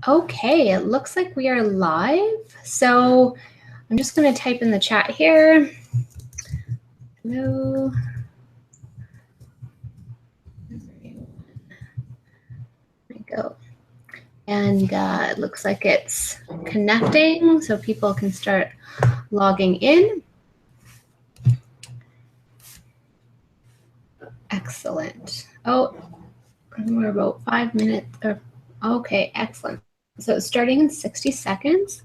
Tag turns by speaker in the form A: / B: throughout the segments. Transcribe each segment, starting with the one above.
A: Okay, it looks like we are live. So I'm just going to type in the chat here. Hello. There we go. And it looks like it's connecting, so people can start logging in. Excellent. Oh, we're about 5 minutes. Okay, excellent. So it's starting in 60 seconds.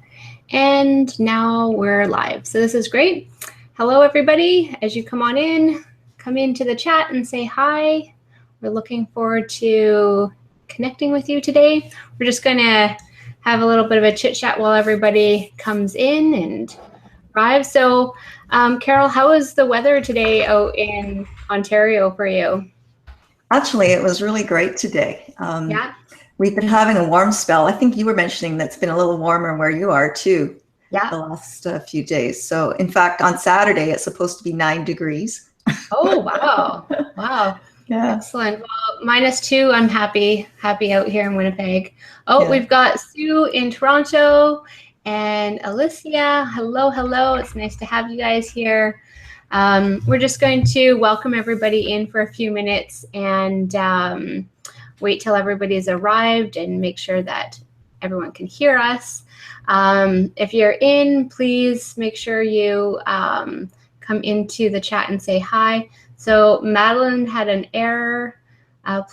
A: And now we're live. So this is great. Hello, everybody. As you come on in, come into the chat and say hi. We're looking forward to connecting with you today. We're just going to have a little bit of a chit chat while everybody comes in and arrives. So, Carol, how is the weather today out in Ontario for you?
B: Actually, it was really great today.
A: Yeah.
B: We've been having a warm spell. I think you were mentioning that's been a little warmer where you are too.
A: Yeah.
B: The last few days. So in fact, on Saturday, it's supposed to be 9 degrees.
A: Oh, wow. Wow.
B: Yeah.
A: Excellent. Well, -2, I'm happy out here in Winnipeg. Oh, yeah. We've got Sue in Toronto and Alicia. Hello, hello. It's nice to have you guys here. We're just going to welcome everybody in for a few minutes and wait till everybody's arrived and make sure that everyone can hear us. If you're in, please make sure you come into the chat and say hi. So Madeline had an error.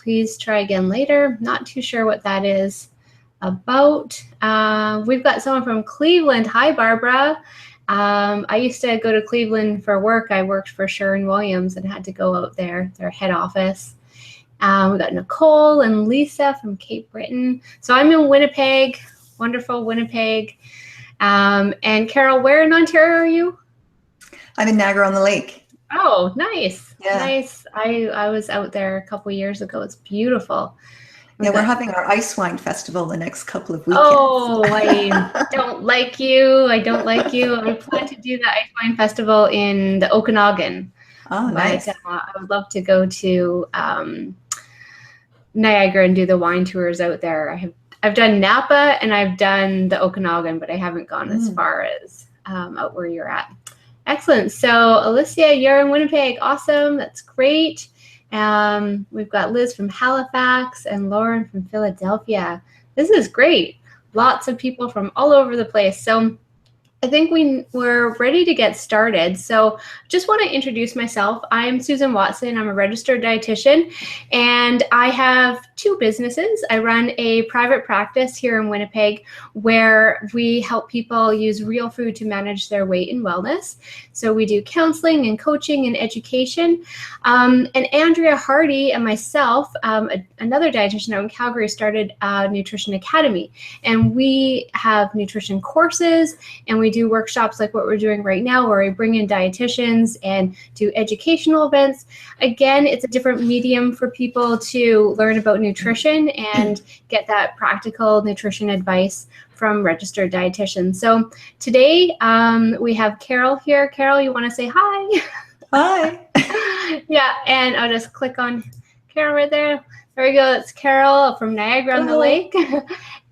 A: Please try again later. Not too sure what that is about. We've got someone from Cleveland. Hi, Barbara. I used to go to Cleveland for work. I worked for Sherwin-Williams and had to go out there, their head office. We got Nicole and Lisa from Cape Breton. So I'm in Winnipeg, wonderful Winnipeg. And Carol, where in Ontario are you?
B: I'm in Niagara-on-the-Lake.
A: Oh, nice.
B: Yeah.
A: Nice. I was out there a couple years ago. It's beautiful.
B: Yeah, we're having our ice wine festival the next couple of weekends.
A: Oh, I don't like you. I don't like you. I plan to do the ice wine festival in the Okanagan.
B: Oh, nice.
A: But I would love to go to Niagara and do the wine tours out there. I've done Napa and I've done the Okanagan, but I haven't gone as far as out where you're at. Excellent. So Alicia, you're in Winnipeg. Awesome. That's great. We've got Liz from Halifax and Lauren from Philadelphia. This is great. Lots of people from all over the place. So I think we're ready to get started. So just want to introduce myself. I'm Susan Watson. I'm a registered dietitian, and I have 2 businesses. I run a private practice here in Winnipeg where we help people use real food to manage their weight and wellness. So we do counseling and coaching and education. And Andrea Hardy and myself, another dietitian out in Calgary, started a nutrition academy. And we have nutrition courses, and we do workshops like what we're doing right now, where we bring in dietitians and do educational events. Again, it's a different medium for people to learn about nutrition and get that practical nutrition advice from registered dietitians. So today we have Carol here. Carol, you want to say hi?
B: Hi.
A: Yeah, and I'll just click on Carol right there. There we go. It's Carol from Niagara-on-the-Lake.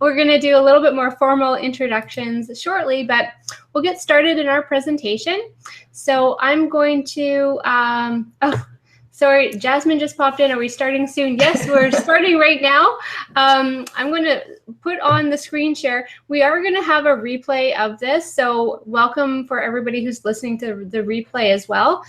A: We're going to do a little bit more formal introductions shortly, but we'll get started in our presentation. So I'm going to, oh, sorry, Jasmine just popped in. Are we starting soon? Yes, we're starting right now. I'm going to put on the screen share. We are going to have a replay of this, so welcome for everybody who's listening to the replay as well.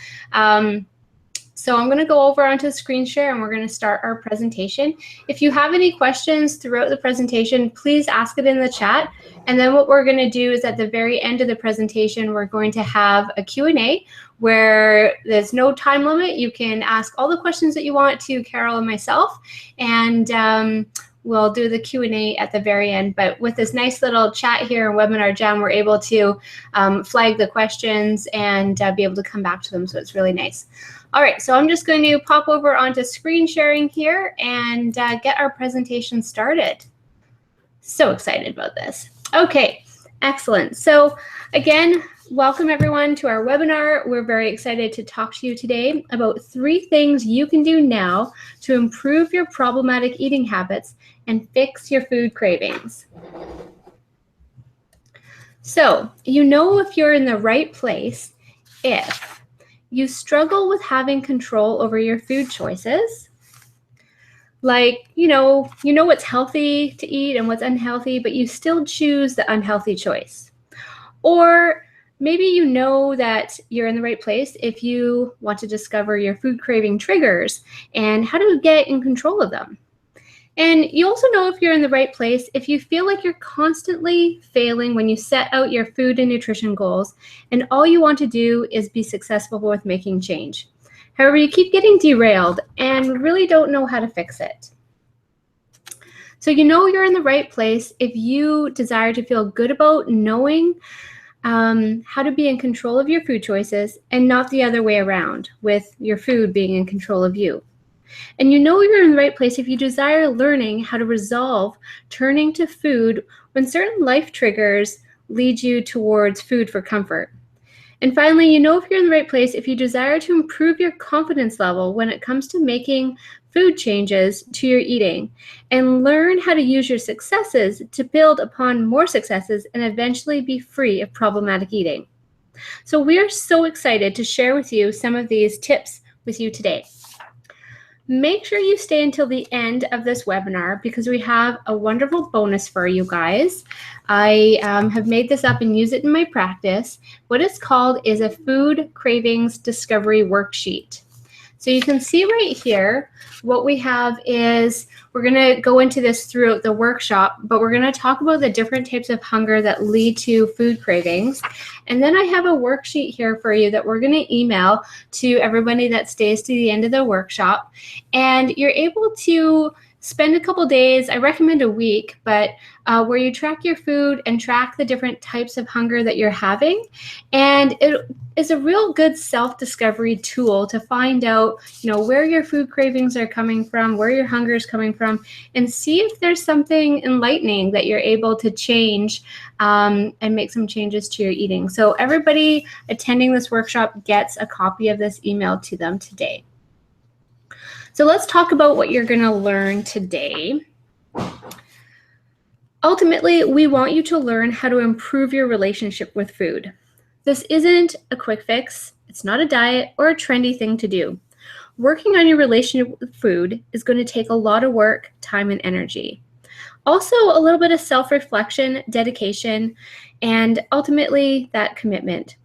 A: So I'm going to go over onto the screen share and we're going to start our presentation. If you have any questions throughout the presentation, please ask it in the chat. And then what we're going to do is at the very end of the presentation, we're going to have a Q&A where there's no time limit. You can ask all the questions that you want to Carol and myself, and we'll do the Q&A at the very end. But with this nice little chat here in Webinar Jam, we're able to flag the questions and be able to come back to them. So it's really nice. All right, so I'm just going to pop over onto screen sharing here and get our presentation started. So excited about this. Okay, excellent. So again, Welcome everyone to our webinar. We're very excited to talk to you today about 3 things you can do now to improve your problematic eating habits and fix your food cravings. So, you know if you're in the right place if you struggle with having control over your food choices. Like, you know what's healthy to eat and what's unhealthy, but you still choose the unhealthy choice. Or maybe you know that you're in the right place if you want to discover your food craving triggers and how to get in control of them. And you also know if you're in the right place if you feel like you're constantly failing when you set out your food and nutrition goals and all you want to do is be successful with making change. However, you keep getting derailed and really don't know how to fix it. So you know you're in the right place if you desire to feel good about knowing how to be in control of your food choices and not the other way around, with your food being in control of you. And you know you're in the right place if you desire learning how to resolve turning to food when certain life triggers lead you towards food for comfort. And finally, you know if you're in the right place if you desire to improve your confidence level when it comes to making food changes to your eating and learn how to use your successes to build upon more successes and eventually be free of problematic eating. So we are so excited to share with you some of these tips with you today. Make sure you stay until the end of this webinar because we have a wonderful bonus for you guys. I have made this up and use it in my practice. What it's called is a food cravings discovery worksheet. So you can see right here, what we have is, we're going to go into this throughout the workshop, but we're going to talk about the different types of hunger that lead to food cravings. And then I have a worksheet here for you that we're going to email to everybody that stays to the end of the workshop. And you're able to spend a couple days, I recommend a week, but where you track your food and track the different types of hunger that you're having. And it is a real good self-discovery tool to find out, where your food cravings are coming from, where your hunger is coming from, and see if there's something enlightening that you're able to change and make some changes to your eating. So everybody attending this workshop gets a copy of this email to them today. So let's talk about what you're going to learn today. Ultimately, we want you to learn how to improve your relationship with food. This isn't a quick fix. It's not a diet or a trendy thing to do. Working on your relationship with food is going to take a lot of work, time, and energy. Also, a little bit of self-reflection, dedication, and ultimately that commitment.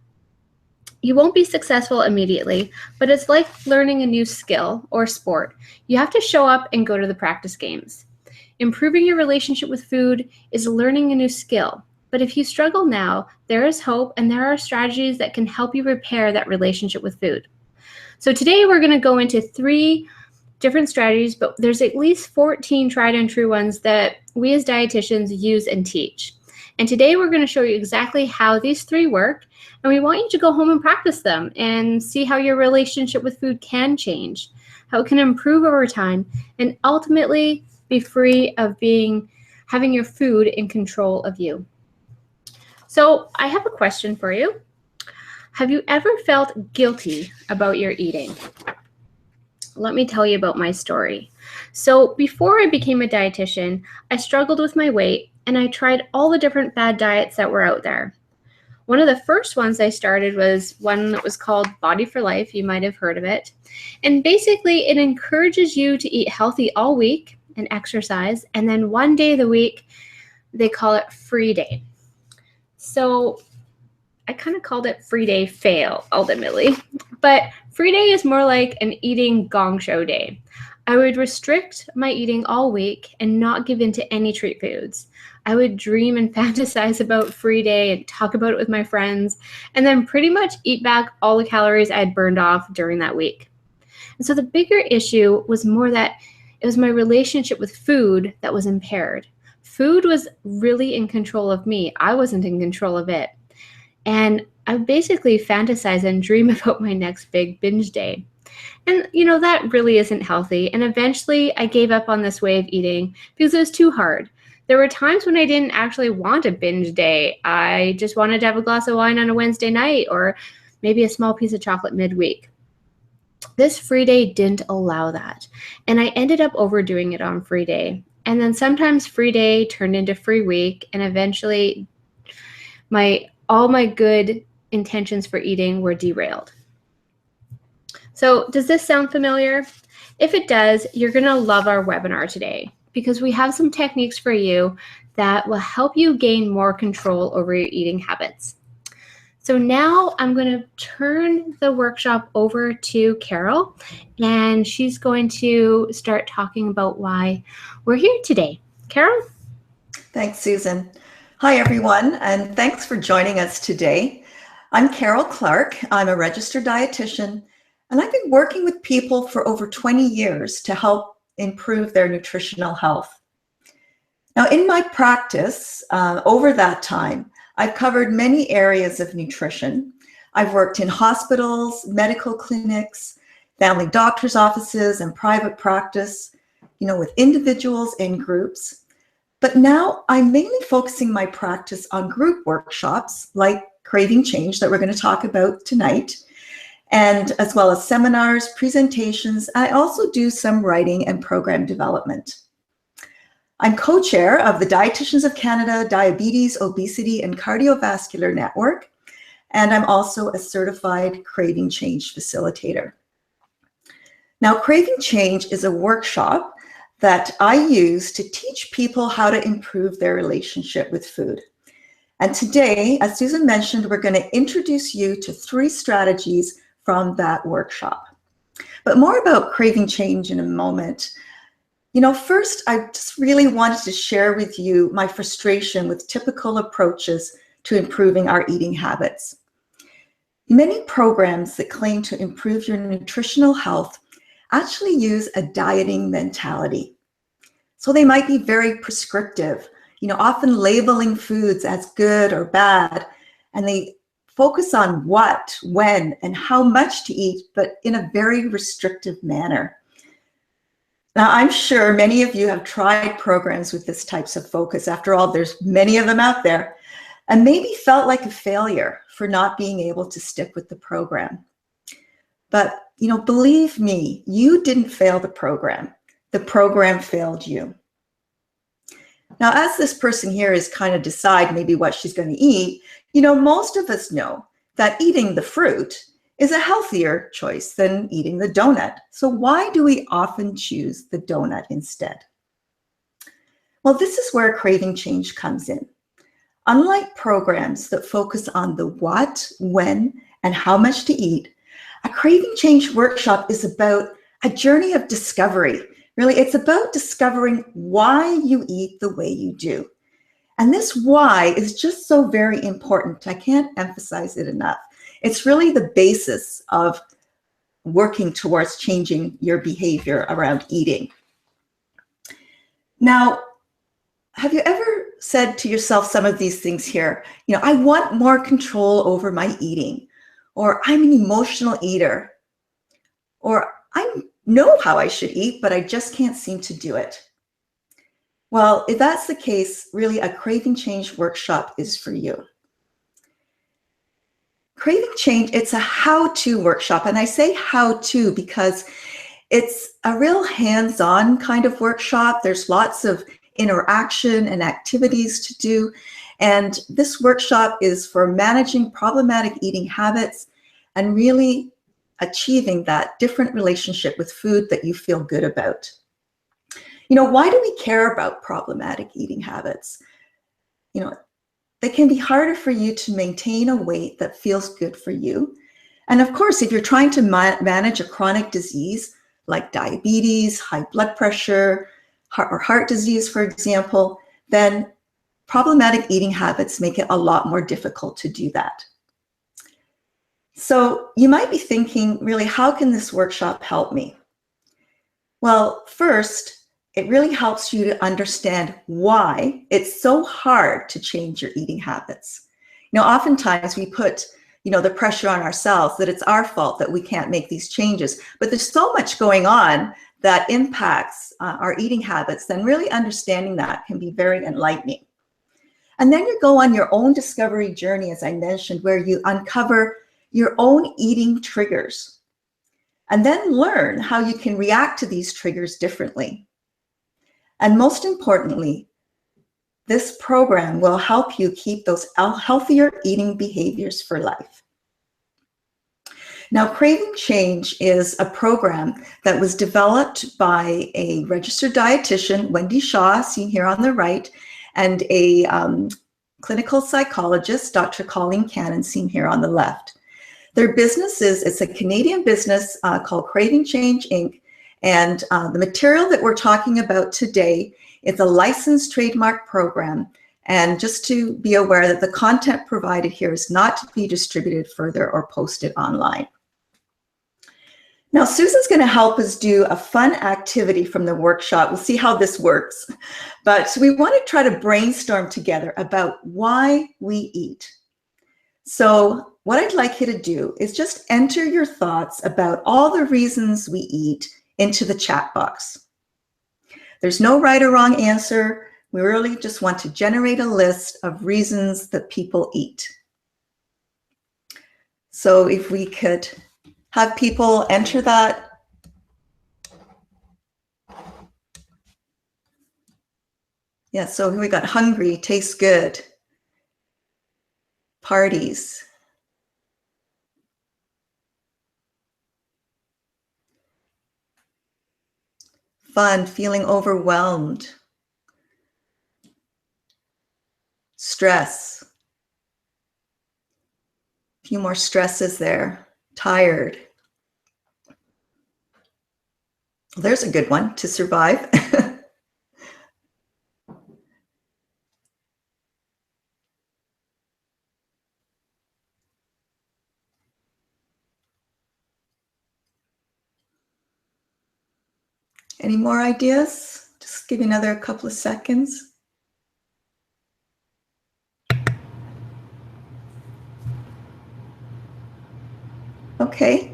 A: You won't be successful immediately, but it's like learning a new skill or sport. You have to show up and go to the practice games. Improving your relationship with food is learning a new skill. But if you struggle now, there is hope and there are strategies that can help you repair that relationship with food. So today we're going to go into 3 different strategies, but there's at least 14 tried and true ones that we as dietitians use and teach. And today we're going to show you exactly how these 3 work, and we want you to go home and practice them and see how your relationship with food can change, how it can improve over time, and ultimately be free of having your food in control of you. So I have a question for you. Have you ever felt guilty about your eating? Let me tell you about my story. So before I became a dietitian, I struggled with my weight and I tried all the different bad diets that were out there. One of the first ones I started was one that was called Body for Life. You might have heard of it. And basically it encourages you to eat healthy all week and exercise. And then one day of the week, they call it free day. So I kind of called it free day fail ultimately, but free day is more like an eating gong show day. I would restrict my eating all week and not give in to any treat foods. I would dream and fantasize about free day and talk about it with my friends, and then pretty much eat back all the calories I had burned off during that week. And so the bigger issue was more that it was my relationship with food that was impaired. Food was really in control of me. I wasn't in control of it. And I basically fantasize and dream about my next big binge day. And, that really isn't healthy. And eventually I gave up on this way of eating because it was too hard. There were times when I didn't actually want a binge day. I just wanted to have a glass of wine on a Wednesday night or maybe a small piece of chocolate midweek. This free day didn't allow that, and I ended up overdoing it on free day. And then sometimes free day turned into free week, and eventually all my good intentions for eating were derailed. So does this sound familiar? If it does, you're going to love our webinar today because we have some techniques for you that will help you gain more control over your eating habits. So now I'm going to turn the workshop over to Carol, and she's going to start talking about why we're here today. Carol?
B: Thanks, Susan. Hi, everyone, and thanks for joining us today. I'm Carol Clark. I'm a registered dietitian, and I've been working with people for over 20 years to help improve their nutritional health. Now, in my practice, over that time, I've covered many areas of nutrition. I've worked in hospitals, medical clinics, family doctors' offices, and private practice, with individuals and groups. But now I'm mainly focusing my practice on group workshops like Craving Change that we're going to talk about tonight, and as well as seminars, presentations. I also do some writing and program development. I'm co-chair of the Dietitians of Canada Diabetes, Obesity, and Cardiovascular Network, and I'm also a certified Craving Change facilitator. Now, Craving Change is a workshop that I use to teach people how to improve their relationship with food. And today, as Susan mentioned, we're going to introduce you to 3 strategies from that workshop. But more about Craving Change in a moment. First, I just really wanted to share with you my frustration with typical approaches to improving our eating habits. Many programs that claim to improve your nutritional health actually use a dieting mentality. So they might be very prescriptive, often labeling foods as good or bad, and they focus on what, when, and how much to eat, but in a very restrictive manner. Now, I'm sure many of you have tried programs with this types of focus. After all, there's many of them out there, and maybe felt like a failure for not being able to stick with the program. But, believe me, you didn't fail the program. The program failed you. Now, as this person here is kind of decide maybe what she's going to eat, most of us know that eating the fruit is a healthier choice than eating the donut. So why do we often choose the donut instead? Well, this is where Craving Change comes in. Unlike programs that focus on the what, when, and how much to eat, a Craving Change workshop is about a journey of discovery. Really, it's about discovering why you eat the way you do. And this why is just so very important. I can't emphasize it enough. It's really the basis of working towards changing your behavior around eating. Now, have you ever said to yourself some of these things here? I want more control over my eating, or I'm an emotional eater, or I know how I should eat, but I just can't seem to do it. Well, if that's the case, really a Craving Change workshop is for you. Craving Change, it's a how-to workshop. And I say how-to because it's a real hands-on kind of workshop. There's lots of interaction and activities to do. And this workshop is for managing problematic eating habits and really achieving that different relationship with food that you feel good about. Why do we care about problematic eating habits? They can be harder for you to maintain a weight that feels good for you. And of course, if you're trying to manage a chronic disease like diabetes, high blood pressure, or heart disease, for example, then problematic eating habits make it a lot more difficult to do that. So you might be thinking, really, how can this workshop help me? Well, first, it really helps you to understand why it's so hard to change your eating habits. Oftentimes we put, the pressure on ourselves that it's our fault that we can't make these changes, but there's so much going on that impacts our eating habits, then really understanding that can be very enlightening. And then you go on your own discovery journey, as I mentioned, where you uncover your own eating triggers and then learn how you can react to these triggers differently. And most importantly, this program will help you keep those healthier eating behaviors for life. Now, Craving Change is a program that was developed by a registered dietitian, Wendy Shaw, seen here on the right, and a clinical psychologist, Dr. Colleen Cannon, seen here on the left. Their business it's a Canadian business called Craving Change, Inc. And the material that we're talking about today is a licensed trademark program. And just to be aware that the content provided here is not to be distributed further or posted online. Now, Susan's going to help us do a fun activity from the workshop. We'll see how this works. But we want to try to brainstorm together about why we eat. So what I'd like you to do is just enter your thoughts about all the reasons we eat into the chat box. There's no right or wrong answer. We really just want to generate a list of reasons that people eat. So if we could have people enter that. Yeah, so here we got hungry, tastes good, parties, fun, feeling overwhelmed, stress, a few more stresses there, tired. There's a good one, to survive. Any more ideas? Just give you another couple of seconds. Okay.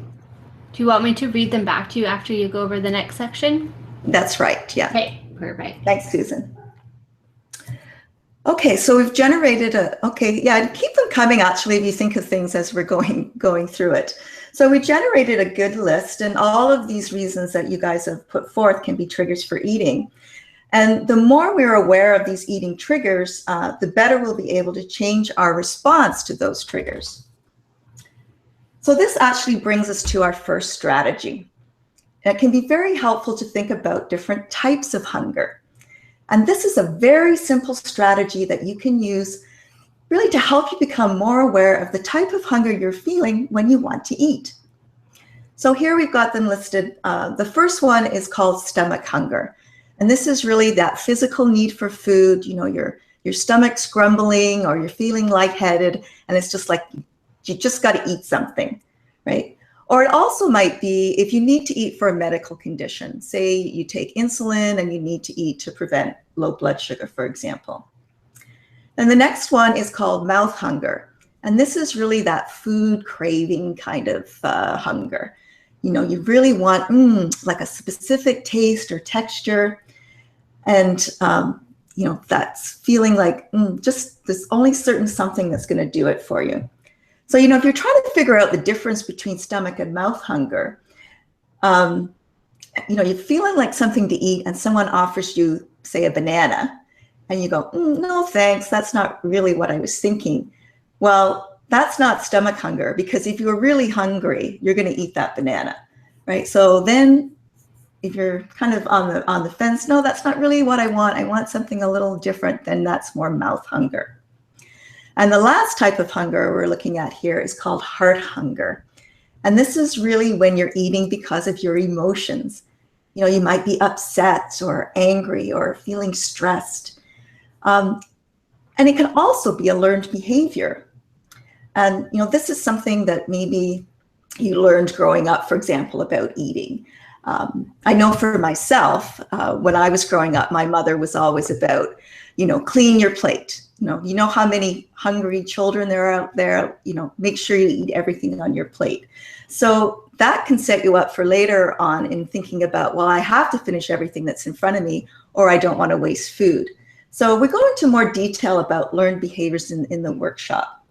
A: Do you want me to read them back to you after you go over the next section?
B: That's right, yeah.
A: Okay, perfect.
B: Thanks, Susan. Okay, so we've generated keep them coming actually if you think of things as we're going through it. So we generated a good list, and all of these reasons that you guys have put forth can be triggers for eating. And the more we're aware of these eating triggers, the better we'll be able to change our response to those triggers. So this actually brings us to our first strategy. It can be very helpful to think about different types of hunger. And this is a very simple strategy that you can use really to help you become more aware of the type of hunger you're feeling when you want to eat. So here we've got them listed. The first one is called stomach hunger. And this is really that physical need for food. You know, your stomach's grumbling or you're feeling lightheaded, and it's just like you just got to eat something, right? Or it also might be if you need to eat for a medical condition. Say you take insulin and you need to eat to prevent low blood sugar, for example. And the next one is called mouth hunger. And this is really that food craving kind of hunger. You know, you really want like a specific taste or texture. And, you know, that's feeling like just there's only certain something that's going to do it for you. So, you know, if you're trying to figure out the difference between stomach and mouth hunger, you know, you're feeling like something to eat and someone offers you, say, a banana, and you go, no, thanks, that's not really what I was thinking. Well, that's not stomach hunger, because if you're really hungry, you're going to eat that banana, right? So then if you're kind of on the fence, no, that's not really what I want something a little different, then that's more mouth hunger. And the last type of hunger we're looking at here is called heart hunger. And this is really when you're eating because of your emotions. You know, you might be upset or angry or feeling stressed. And it can also be a learned behavior. And, you know, this is something that maybe you learned growing up, for example, about eating. I know for myself, when I was growing up, my mother was always about clean your plate. You know how many hungry children there are out there. Make sure you eat everything on your plate. So that can set you up for later on in thinking about, well, I have to finish everything that's in front of me, or I don't want to waste food. So we go into more detail about learned behaviors in the workshop.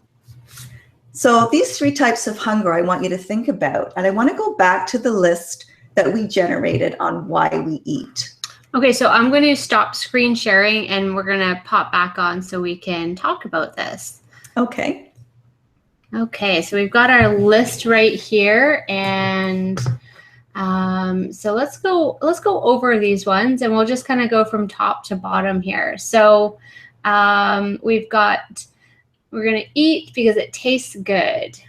B: So these 3 types of hunger I want you to think about, and I want to go back to the list that we generated on why we eat.
A: Okay, so I'm going to stop screen sharing and we're going to pop back on so we can talk about this.
B: Okay.
A: Okay, so we've got our list right here, and so let's go over these ones, and we'll just kind of go from top to bottom here. So we're going to eat because it tastes good.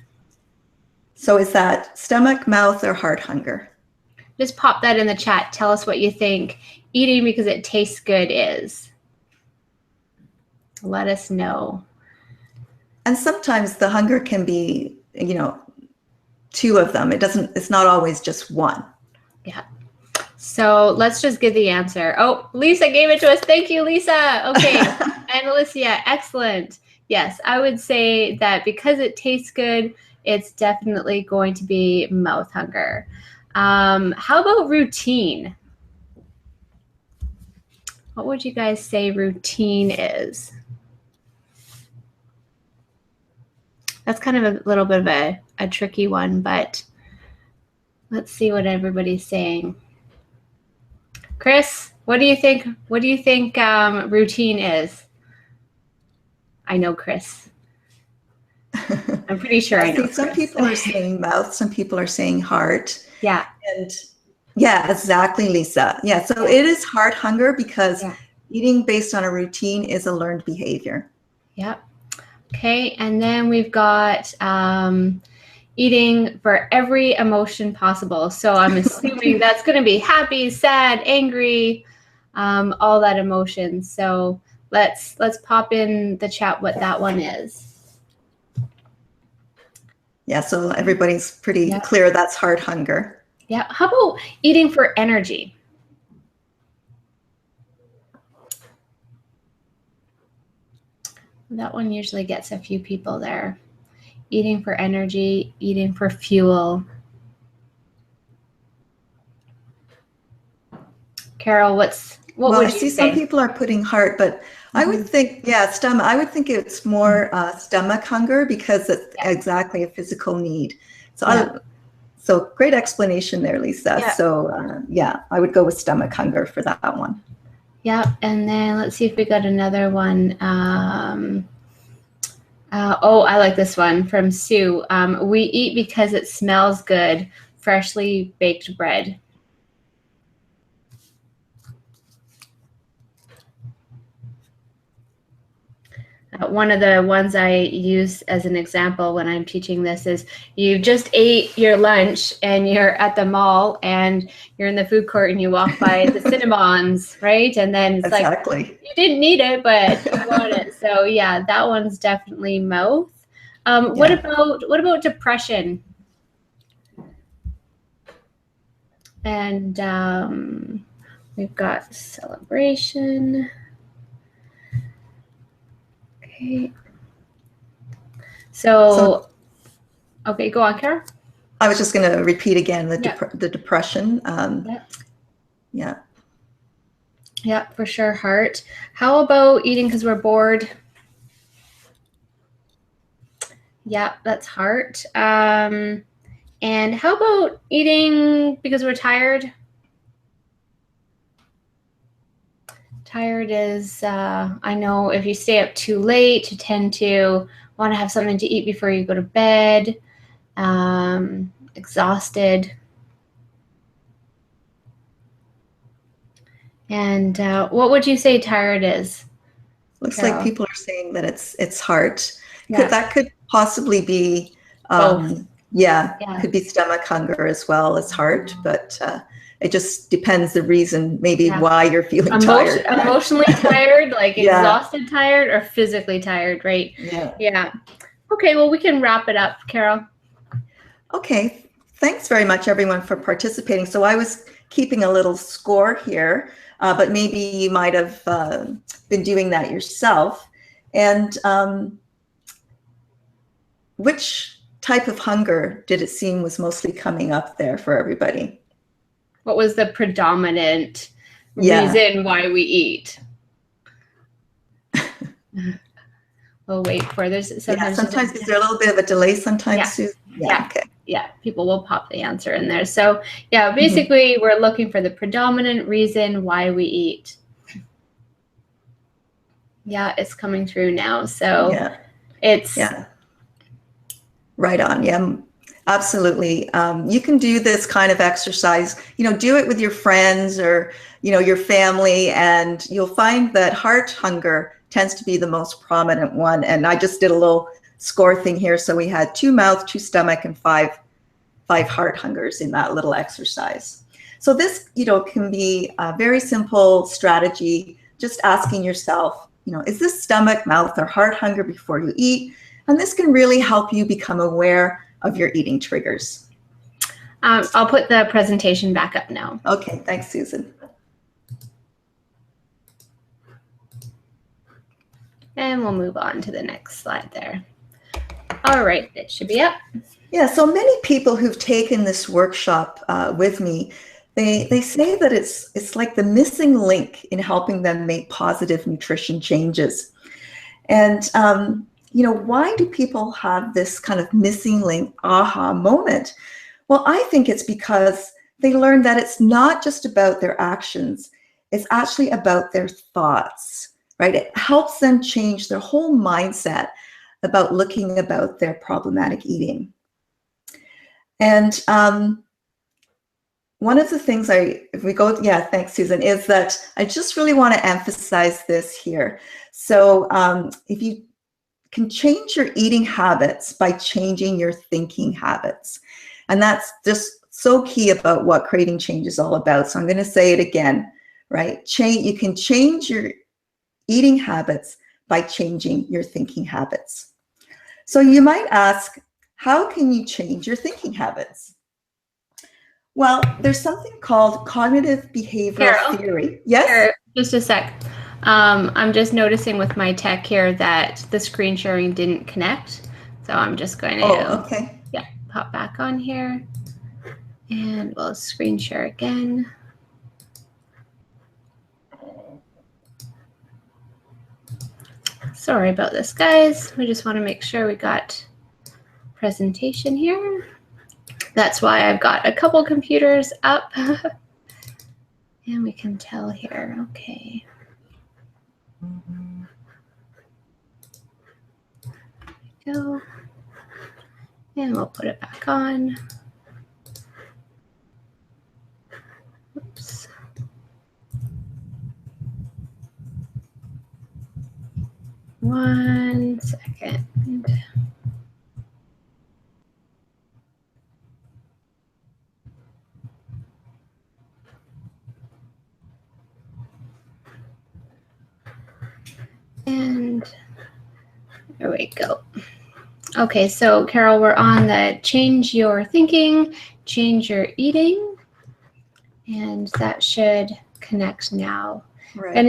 B: So is that stomach, mouth, or heart hunger?
A: Just pop that in the chat. Tell us what you think eating because it tastes good is. Let us know.
B: And sometimes the hunger can be, 2 of them. It's not always just one.
A: Yeah. So let's just give the answer. Oh, Lisa gave it to us. Thank you, Lisa. Okay. And Alicia, excellent. Yes, I would say that because it tastes good, it's definitely going to be mouth hunger. How about routine? What would you guys say routine is? That's kind of a little bit of a tricky one, but let's see what everybody's saying. Chris, what do you think? What do you think routine is? I know Chris. I'm pretty sure I know.
B: Some people are saying mouth, some people are saying heart.
A: Yeah.
B: And yeah, exactly, Lisa. Yeah, so it is heart hunger because eating based on a routine is a learned behavior.
A: Yep. Okay, and then we've got eating for every emotion possible. So I'm assuming that's going to be happy, sad, angry, all that emotion. So let's pop in the chat what that one is.
B: Yeah, so everybody's pretty clear that's heart hunger.
A: Yeah. How about eating for energy? That one usually gets a few people there. Eating for energy, eating for fuel. Carol, what would you say?
B: Some people are putting heart, but I would think, stomach. I would think it's more stomach hunger because it's exactly a physical need. So, so great explanation there, Lisa. Yeah. So, I would go with stomach hunger for that one.
A: Yeah, and then let's see if we got another one. Oh, I like this one from Sue. We eat because it smells good, freshly baked bread. One of the ones I use as an example when I'm teaching this is you just ate your lunch and you're at the mall and you're in the food court and you walk by the Cinnabons, right? And then it's like, you didn't need it, but you want it. So yeah, that one's definitely mouth. What about depression? And we've got celebration. Okay. So okay, go on, Kara.
B: I was just going to repeat again the depression.
A: Yeah, for sure, heart. How about eating because we're bored? Yeah, that's heart. And how about eating because we're tired? Tired is, I know if you stay up too late, you tend to want to have something to eat before you go to bed. Exhausted. And what would you say tired is?
B: Looks like people are saying that it's heart. That could possibly be, could be stomach hunger as well as heart, but it just depends the reason, maybe why you're feeling tired.
A: Emotionally tired, like exhausted tired, or physically tired, right? Yeah. Okay, well, we can wrap it up, Carol.
B: Okay, thanks very much, everyone, for participating. So I was keeping a little score here. but maybe you might have been doing that yourself. And which type of hunger did it seem was mostly coming up there for everybody?
A: What was the predominant reason why we eat? We'll wait for there's sometimes.
B: Yeah, sometimes is there a little bit of a delay sometimes?
A: Yeah. Okay. Yeah, people will pop the answer in there. So yeah, basically we're looking for the predominant reason why we eat. Yeah, it's coming through now. So it's right on. Yeah, absolutely. You can do this kind of exercise, do it with your friends or, your family, and you'll find that heart hunger tends to be the most prominent one. And I just did a little score thing here. So we had 2 mouth, 2 stomach, and five heart hungers in that little exercise. So this, can be a very simple strategy, just asking yourself, is this stomach, mouth, or heart hunger before you eat? And this can really help you become aware of your eating triggers. I'll put the presentation back up now.
B: Okay, thanks, Susan.
A: And we'll move on to the next slide there. All right, it should be up.
B: Yeah, so many people who've taken this workshop with me, they say that it's like the missing link in helping them make positive nutrition changes. And why do people have this kind of missing link aha moment? Well, I think it's because they learn that it's not just about their actions, it's actually about their thoughts, right? It helps them change their whole mindset about looking about their problematic eating. And one of the things thanks, Susan, is that I just really want to emphasize this here. So if you can change your eating habits by changing your thinking habits. And that's just so key about what craving change is all about. So I'm going to say it again, right? You can change your eating habits by changing your thinking habits. So you might ask, how can you change your thinking habits? Well, there's something called cognitive behavioral theory. Yes?
A: Carol, just a sec. I'm just noticing with my tech here that the screen sharing didn't connect. So I'm just going to pop back on here. And we'll screen share again. Sorry about this, guys. We just want to make sure we got presentation here. That's why I've got a couple computers up. And we can tell here, okay. There we go. And we'll put it back on. Oops. One second. And there we go. Okay, so Carol, we're on the change your thinking, change your eating, and that should connect now.
B: Right.
A: And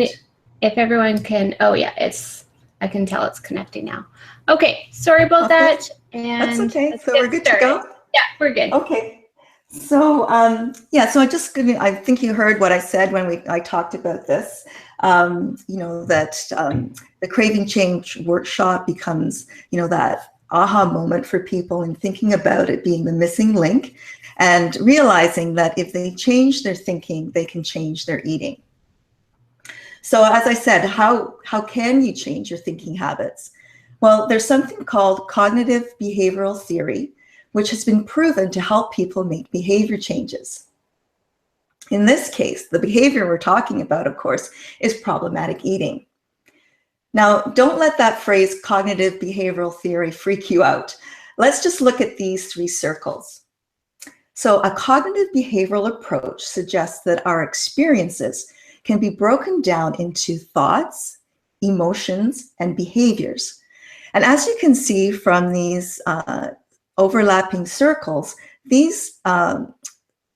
A: if everyone can, I can tell it's connecting now. Okay, sorry about that. And
B: that's okay. So we're good to go?
A: Yeah, we're good.
B: Okay. So I think you heard what I said when I talked about this. That the craving change workshop becomes, that aha moment for people in thinking about it being the missing link and realizing that if they change their thinking, they can change their eating. So as I said, how can you change your thinking habits? Well, there's something called cognitive behavioral theory, which has been proven to help people make behavior changes. In this case, the behavior we're talking about, of course, is problematic eating. Now, don't let that phrase cognitive behavioral theory freak you out. Let's just look at these 3 circles. So a cognitive behavioral approach suggests that our experiences can be broken down into thoughts, emotions, and behaviors. And as you can see from these overlapping circles, these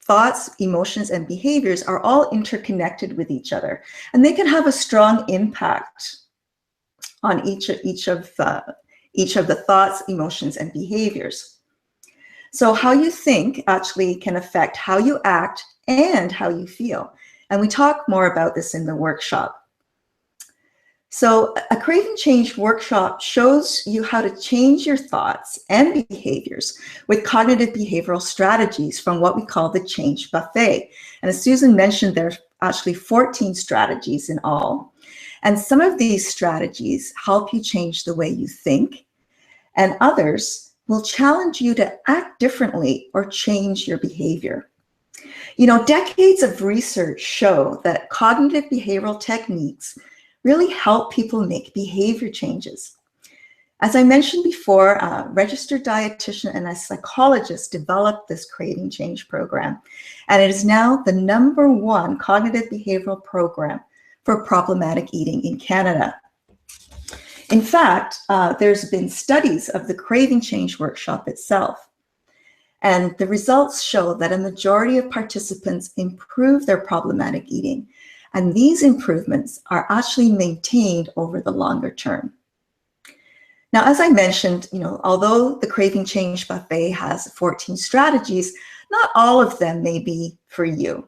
B: thoughts, emotions, and behaviors are all interconnected with each other, and they can have a strong impact on each of the thoughts, emotions, and behaviors. So how you think actually can affect how you act and how you feel. And we talk more about this in the workshop. So a craving change workshop shows you how to change your thoughts and behaviors with cognitive behavioral strategies from what we call the change buffet. And as Susan mentioned, there are actually 14 strategies in all. And some of these strategies help you change the way you think, and others will challenge you to act differently or change your behavior. You know, decades of research show that cognitive behavioral techniques really help people make behavior changes. As I mentioned before, a registered dietitian and a psychologist developed this craving change program, and it is now the #1 cognitive behavioral program for problematic eating in Canada. In fact, there's been studies of the craving change workshop itself, and the results show that a majority of participants improve their problematic eating, and these improvements are actually maintained over the longer term. Now, as I mentioned, you know, although the Craving Change Buffet has 14 strategies, not all of them may be for you.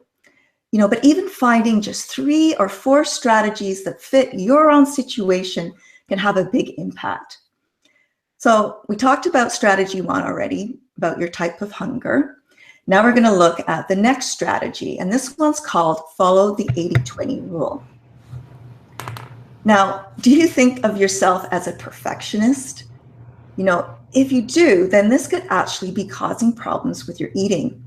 B: You know, but even finding just 3 or 4 strategies that fit your own situation can have a big impact. So we talked about strategy 1 already, about your type of hunger. Now we're going to look at the next strategy, and this one's called follow the 80-20 rule. Now, do you think of yourself as a perfectionist? You know, if you do, then this could actually be causing problems with your eating.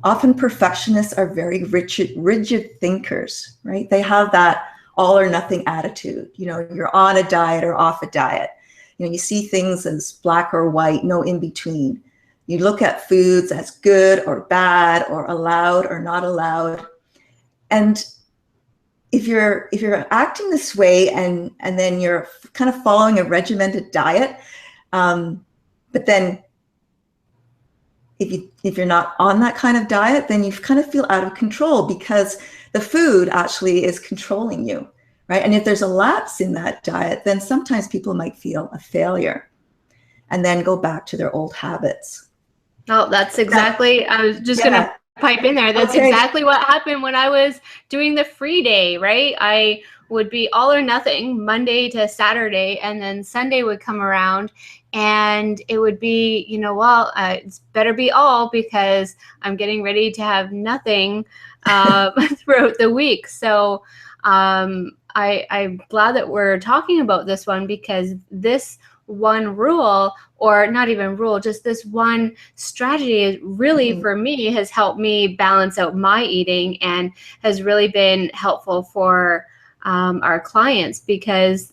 B: Often perfectionists are very rigid thinkers, right? They have that all or nothing attitude. You know, you're on a diet or off a diet. You know, you see things as black or white, no in between. You look at foods as good or bad or allowed or not allowed. And if you're acting this way and then you're kind of following a regimented diet, but then if you're not on that kind of diet, then you kind of feel out of control because the food actually is controlling you, right? And if there's a lapse in that diet, then sometimes people might feel a failure and then go back to their old habits.
A: Oh, that's exactly, I was just going to pipe in there. That's exactly what happened when I was doing the free day, right? I would be all or nothing Monday to Saturday, and then Sunday would come around and it would be, you know, well, it's better be all because I'm getting ready to have nothing throughout the week. So I'm glad that we're talking about this one, because this one rule, or not even rule, just this one strategy is really, for me, has helped me balance out my eating and has really been helpful for our clients, because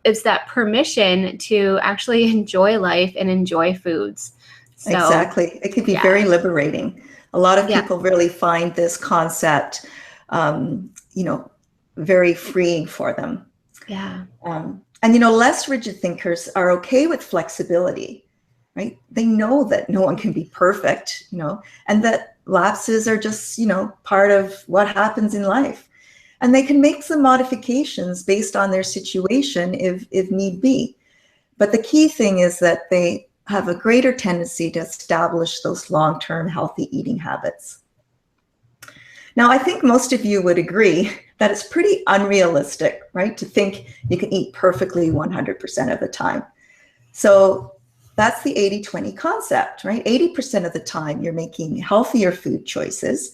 A: it's that permission to actually enjoy life and enjoy foods. So,
B: exactly. It can be very liberating. A lot of people really find this concept, you know, very freeing for them.
A: Yeah.
B: And, you know, less rigid thinkers are okay with flexibility, right? They know that no one can be perfect, you know, and that lapses are just, you know, part of what happens in life. And they can make some modifications based on their situation if need be. But the key thing is that they have a greater tendency to establish those long-term healthy eating habits. Now, I think most of you would agree that it's pretty unrealistic, right, to think you can eat perfectly 100% of the time. So that's the 80-20 concept, right? 80% of the time you're making healthier food choices,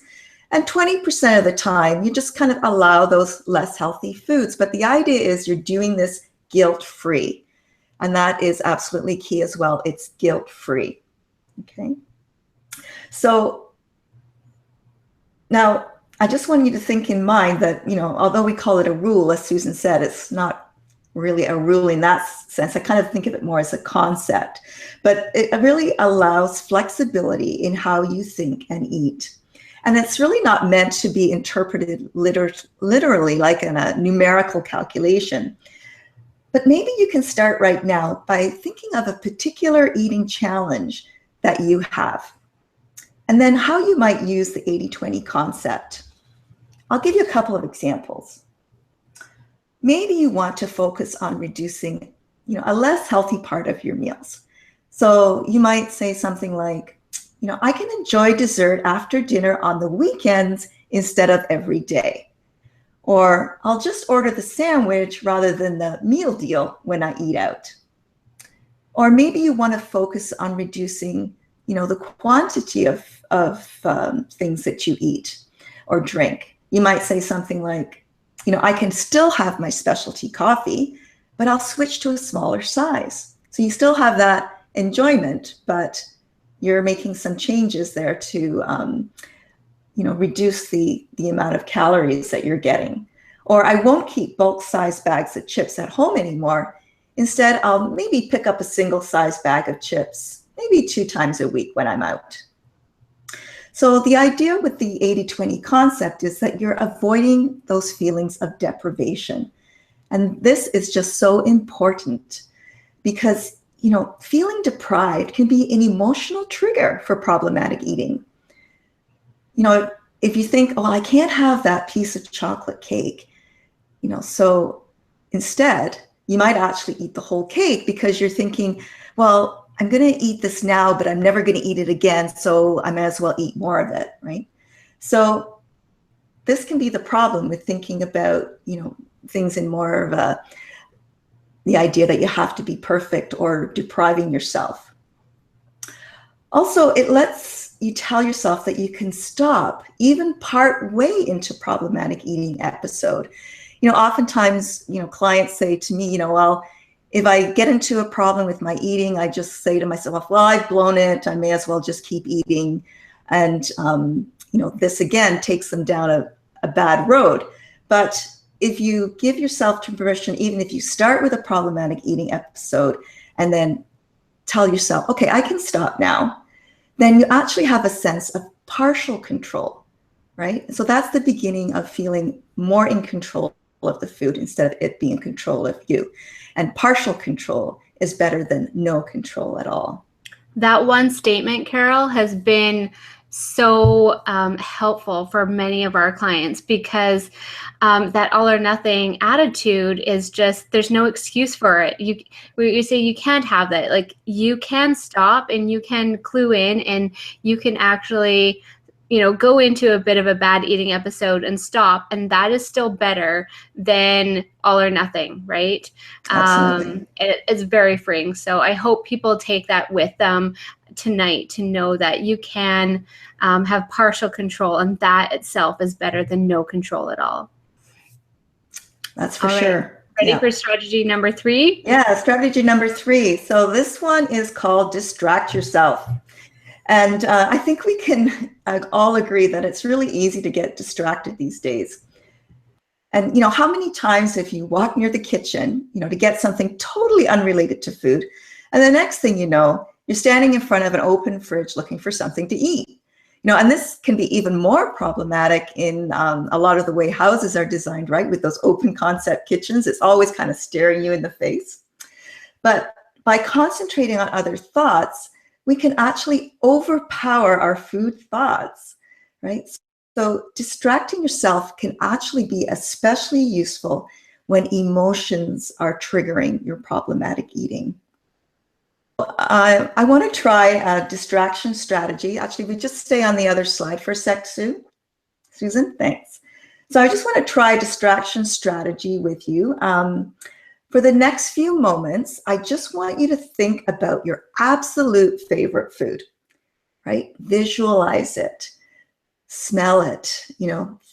B: and 20% of the time you just kind of allow those less healthy foods. But the idea is you're doing this guilt-free, and that is absolutely key as well. It's guilt-free, okay? So now, I just want you to think in mind that, you know, although we call it a rule, as Susan said, it's not really a rule in that sense. I kind of think of it more as a concept, but it really allows flexibility in how you think and eat. And it's really not meant to be interpreted literally like in a numerical calculation. But maybe you can start right now by thinking of a particular eating challenge that you have. And then how you might use the 80-20 concept. I'll give you a couple of examples. Maybe you want to focus on reducing, a less healthy part of your meals. So you might say something like, I can enjoy dessert after dinner on the weekends instead of every day. Or I'll just order the sandwich rather than the meal deal when I eat out. Or maybe you want to focus on reducing, the quantity of things that you eat or drink. You might say something like, I can still have my specialty coffee, but I'll switch to a smaller size. So you still have that enjoyment, but you're making some changes there to, reduce the amount of calories that you're getting. Or I won't keep bulk size bags of chips at home anymore. Instead, I'll maybe pick up a single size bag of chips, maybe 2 times a week when I'm out. So the idea with the 80-20 concept is that you're avoiding those feelings of deprivation. And this is just so important because, feeling deprived can be an emotional trigger for problematic eating. If you think, oh, I can't have that piece of chocolate cake, so instead, you might actually eat the whole cake because you're thinking, well, I'm going to eat this now, but I'm never going to eat it again, so I may as well eat more of it, right? So this can be the problem with thinking about, things in more of the idea that you have to be perfect or depriving yourself. Also, it lets you tell yourself that you can stop even part way into problematic eating episode. Oftentimes, clients say to me, well, if I get into a problem with my eating, I just say to myself, well, I've blown it. I may as well just keep eating. And, this again takes them down a bad road. But if you give yourself permission, even if you start with a problematic eating episode and then tell yourself, okay, I can stop now, then you actually have a sense of partial control, right? So that's the beginning of feeling more in control of the food instead of it being in control of you. And partial control is better than no control at all.
A: That one statement, Carol, has been so helpful for many of our clients because that all or nothing attitude is just, there's no excuse for it. You say you can't have that. Like, you can stop and you can clue in and you can actually, go into a bit of a bad eating episode and stop. And that is still better than all or nothing, right?
B: Absolutely.
A: It's very freeing. So I hope people take that with them tonight to know that you can have partial control, and that itself is better than no control at all.
B: That's for sure.
A: Ready for strategy number 3?
B: Yeah, strategy number 3. So this one is called distract yourself. And I think we can all agree that it's really easy to get distracted these days. And, how many times have you walked near the kitchen, to get something totally unrelated to food, and the next thing you know, you're standing in front of an open fridge looking for something to eat. And this can be even more problematic in a lot of the way houses are designed, right? With those open concept kitchens, it's always kind of staring you in the face. But by concentrating on other thoughts, we can actually overpower our food thoughts, right? So distracting yourself can actually be especially useful when emotions are triggering your problematic eating. I want to try a distraction strategy. Actually, we just stay on the other slide for a sec, Susan, thanks. So I just want to try a distraction strategy with you. For the next few moments, I just want you to think about your absolute favorite food, right? Visualize it, smell it,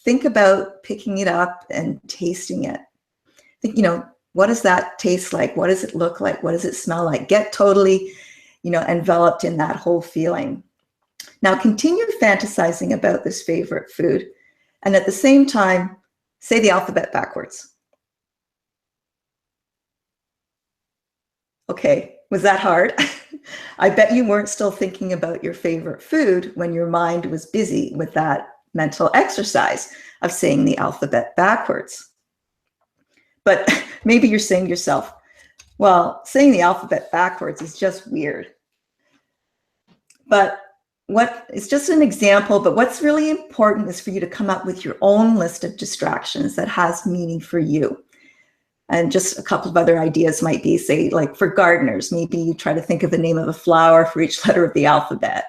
B: think about picking it up and tasting it. Think, what does that taste like? What does it look like? What does it smell like? Get totally, enveloped in that whole feeling. Now continue fantasizing about this favorite food. And at the same time, say the alphabet backwards. Okay, was that hard? I bet you weren't still thinking about your favorite food when your mind was busy with that mental exercise of saying the alphabet backwards. But maybe you're saying to yourself, well, saying the alphabet backwards is just weird. But it's just an example, but what's really important is for you to come up with your own list of distractions that has meaning for you. And just a couple of other ideas might be, say, like for gardeners, maybe you try to think of the name of a flower for each letter of the alphabet.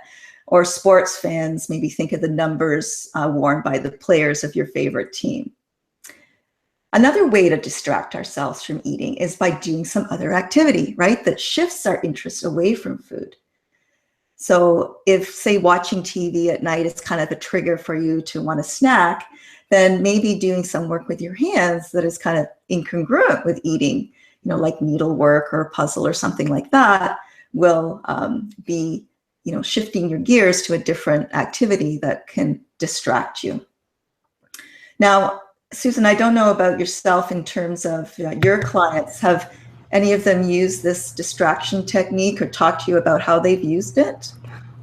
B: Or sports fans, maybe think of the numbers worn by the players of your favorite team. Another way to distract ourselves from eating is by doing some other activity, right? That shifts our interest away from food. So if, say, watching TV at night is kind of a trigger for you to want a snack, then maybe doing some work with your hands that is kind of incongruent with eating, like needlework or a puzzle or something like that, will be, shifting your gears to a different activity that can distract you. Now, Susan, I don't know about yourself in terms of your clients. Have any of them used this distraction technique or talked to you about how they've used it?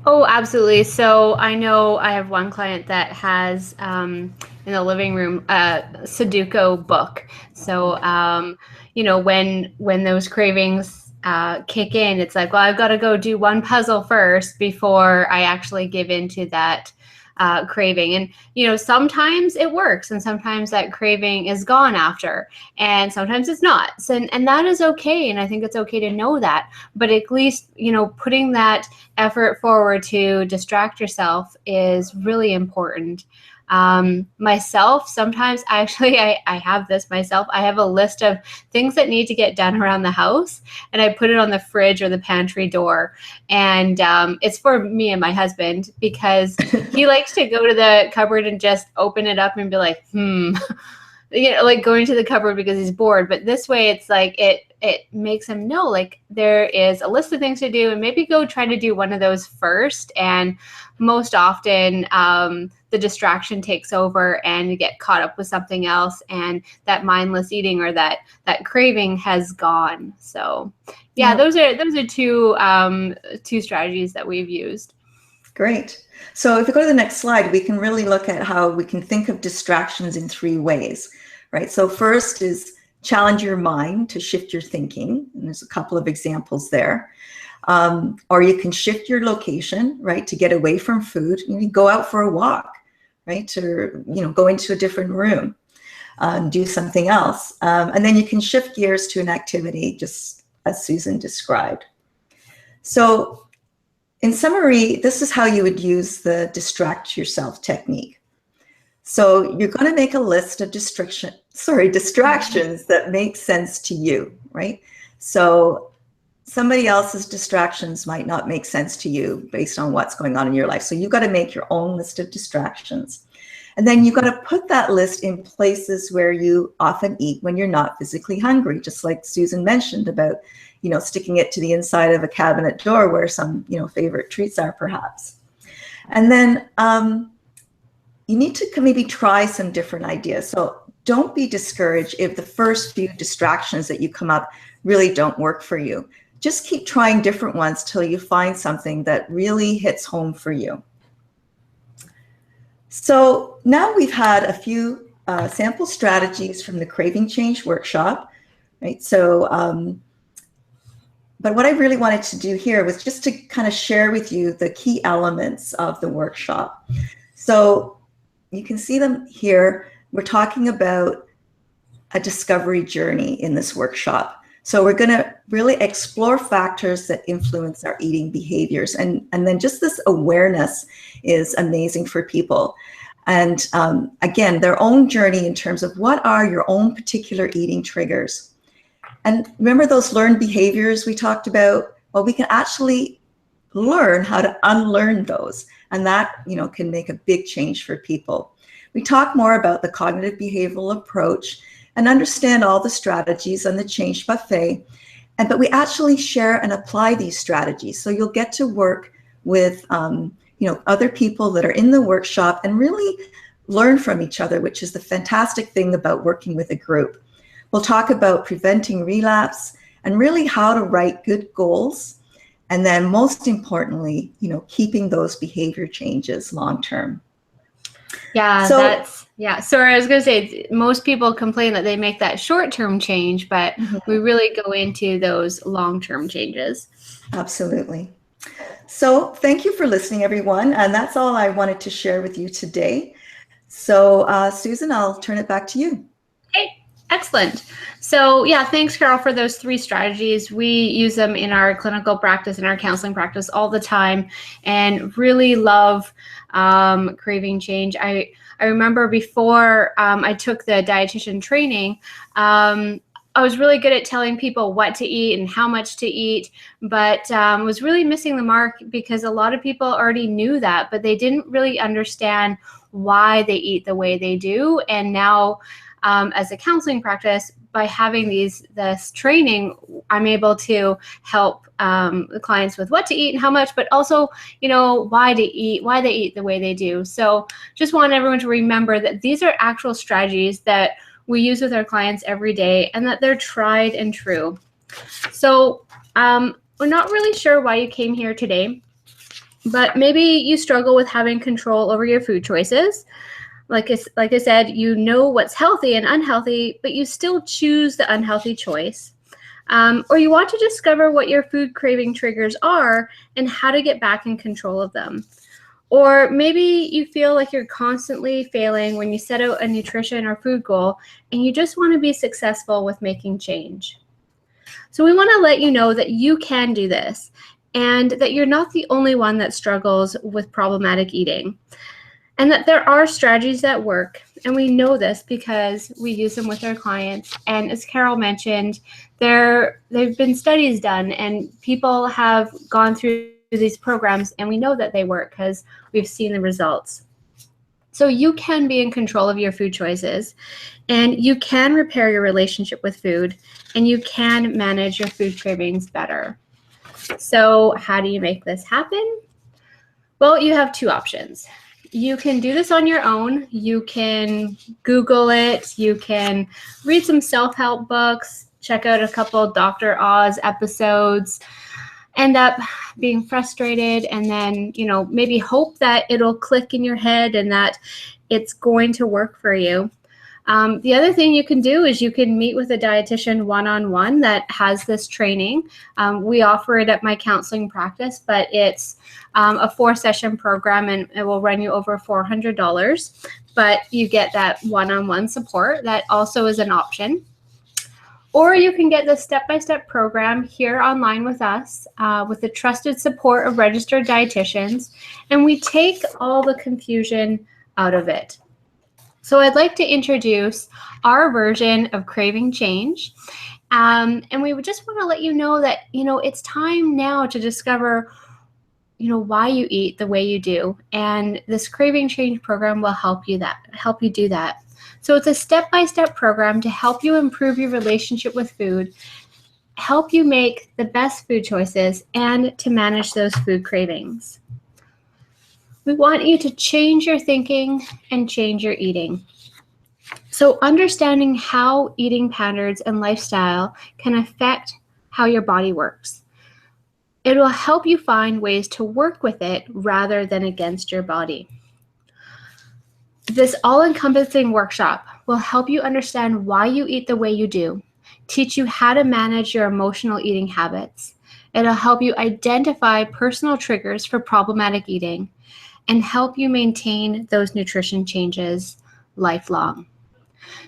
A: Oh, absolutely. So I know I have one client that has in the living room a Sudoku book. So when those cravings kick in, it's like, well, I've got to go do one puzzle first before I actually give into that craving. And sometimes it works, and sometimes that craving is gone after, and sometimes it's not. So, and that is okay. And I think it's okay to know that. But at least putting that effort forward to distract yourself is really important. Myself, sometimes actually I have this myself. I have a list of things that need to get done around the house, and I put it on the fridge or the pantry door. And it's for me and my husband, because he likes to go to the cupboard and just open it up and be like, like going to the cupboard because he's bored. But this way, it's like it makes him know, like, there is a list of things to do, and maybe go try to do one of those first. And most often the distraction takes over and you get caught up with something else, and that mindless eating or that craving has gone. So yeah, those are two strategies that we've used.
B: Great. So if we go to the next slide, we can really look at how we can think of distractions in 3 ways, right? So first is challenge your mind to shift your thinking. And there's a couple of examples there. Or you can shift your location, right, to get away from food. You go out for a walk, right, or go into a different room, do something else. And then you can shift gears to an activity, just as Susan described. So in summary, this is how you would use the distract yourself technique. So you're going to make a list of distractions that make sense to you, right? So somebody else's distractions might not make sense to you based on what's going on in your life. So you've got to make your own list of distractions. And then you've got to put that list in places where you often eat when you're not physically hungry, just like Susan mentioned about sticking it to the inside of a cabinet door where some, favorite treats are perhaps. And then you need to maybe try some different ideas. So don't be discouraged if the first few distractions that you come up really don't work for you. Just keep trying different ones till you find something that really hits home for you. So now we've had a few sample strategies from the Craving Change workshop, right? So, but what I really wanted to do here was just to kind of share with you the key elements of the workshop. So you can see them here. We're talking about a discovery journey in this workshop. So we're going to really explore factors that influence our eating behaviors. And then just this awareness is amazing for people. And again, their own journey in terms of what are your own particular eating triggers. And remember those learned behaviors we talked about? Well, we can actually learn how to unlearn those. And that, can make a big change for people. We talk more about the cognitive behavioral approach and understand all the strategies on the Change Buffet. But we actually share and apply these strategies. So you'll get to work with other people that are in the workshop and really learn from each other, which is the fantastic thing about working with a group. We'll talk about preventing relapse and really how to write good goals. And then most importantly, keeping those behavior changes long-term.
A: Yeah, Sorry, I was going to say, most people complain that they make that short-term change, but we really go into those long-term changes.
B: Absolutely. So thank you for listening, everyone. And that's all I wanted to share with you today. So Susan, I'll turn it back to you.
A: Okay, excellent. So yeah, thanks, Carol, for those 3 strategies. We use them in our clinical practice and our counseling practice all the time, and really love craving change. I remember before I took the dietitian training, I was really good at telling people what to eat and how much to eat, but was really missing the mark because a lot of people already knew that, but they didn't really understand why they eat the way they do. And now, as a counseling practice, by having this training, I'm able to help the clients with what to eat and how much, but also, why they eat the way they do. So just want everyone to remember that these are actual strategies that we use with our clients every day and that they're tried and true. So we're not really sure why you came here today, but maybe you struggle with having control over your food choices. Like I said, you know what's healthy and unhealthy, but you still choose the unhealthy choice. Or you want to discover what your food craving triggers are and how to get back in control of them. Or maybe you feel like you're constantly failing when you set out a nutrition or food goal and you just want to be successful with making change. So we want to let you know that you can do this and that you're not the only one that struggles with problematic eating, and that there are strategies that work. And we know this because we use them with our clients. And as Carol mentioned, there've been studies done and people have gone through these programs, and we know that they work because we've seen the results. So you can be in control of your food choices, and you can repair your relationship with food, and you can manage your food cravings better. So how do you make this happen? Well, you have 2 options. You can do this on your own. You can Google it. You can read some self-help books, check out a couple Dr. Oz episodes, end up being frustrated, and then, maybe hope that it'll click in your head and that it's going to work for you. The other thing you can do is you can meet with a dietitian one-on-one that has this training. We offer it at my counseling practice, but it's a 4-session program, and it will run you over $400. But you get that one-on-one support. That also is an option. Or you can get the step-by-step program here online with us with the trusted support of registered dietitians, and we take all the confusion out of it. So I'd like to introduce our version of Craving Change. And we would just want to let you know that, it's time now to discover, why you eat the way you do. And this Craving Change program will help you do that. So it's a step-by-step program to help you improve your relationship with food, help you make the best food choices, and to manage those food cravings. We want you to change your thinking and change your eating. So understanding how eating patterns and lifestyle can affect how your body works. It will help you find ways to work with it rather than against your body. This all-encompassing workshop will help you understand why you eat the way you do, teach you how to manage your emotional eating habits. It'll help you identify personal triggers for problematic eating and help you maintain those nutrition changes lifelong.